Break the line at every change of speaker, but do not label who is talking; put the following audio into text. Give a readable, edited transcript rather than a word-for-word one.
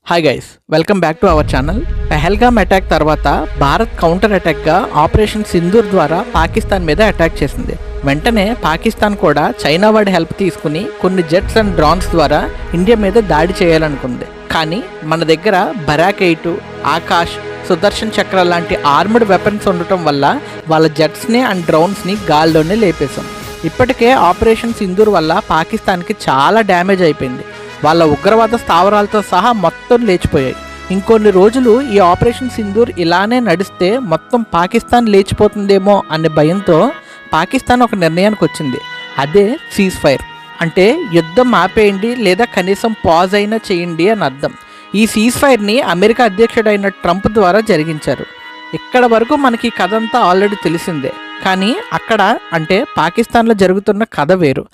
Hi guys, welcome back to our channel. Pahalgam attack తర్వాత Bharat counter అటాక్గా operation Sindoor ద్వారా పాకిస్తాన్ మీద attack చేసింది. వెంటనే పాకిస్తాన్ కూడా చైనా వాడి హెల్ప్ తీసుకుని కొన్ని జెట్స్ అండ్ డ్రోన్స్ ద్వారా ఇండియా మీద దాడి చేయాలనుకుంది. కానీ మన దగ్గర బరాక్ 8, ఆకాష్, సుదర్శన్ చక్ర లాంటి ఆర్మడ్ వెపన్స్ ఉండటం వల్ల వాళ్ళ జెట్స్ని అండ్ డ్రోన్స్ని గాల్లోనే లేపేశాం. ఇప్పటికే ఆపరేషన్ సింధూర్ వల్ల పాకిస్తాన్కి చాలా డ్యామేజ్ అయిపోయింది. వాళ్ళ ఉగ్రవాద స్థావరాలతో సహా మొత్తం లేచిపోయాయి. ఇంకొన్ని రోజులు ఈ ఆపరేషన్ సింధూర్ ఇలానే నడిస్తే మొత్తం పాకిస్తాన్ లేచిపోతుందేమో అనే భయంతో పాకిస్తాన్ ఒక నిర్ణయానికి వచ్చింది. అదే సీజ్ ఫైర్. అంటే యుద్ధం ఆపేయండి లేదా కనీసం పాజ్ అయినా చేయండి అని అర్థం. ఈ సీజ్ ఫైర్ని అమెరికా అధ్యక్షుడైన ట్రంప్ ద్వారా జరిగించారు. ఇక్కడ వరకు మనకి కథ అంతా ఆల్రెడీ తెలిసిందే. కానీ అక్కడ అంటే పాకిస్తాన్లో జరుగుతున్న కథ వేరు.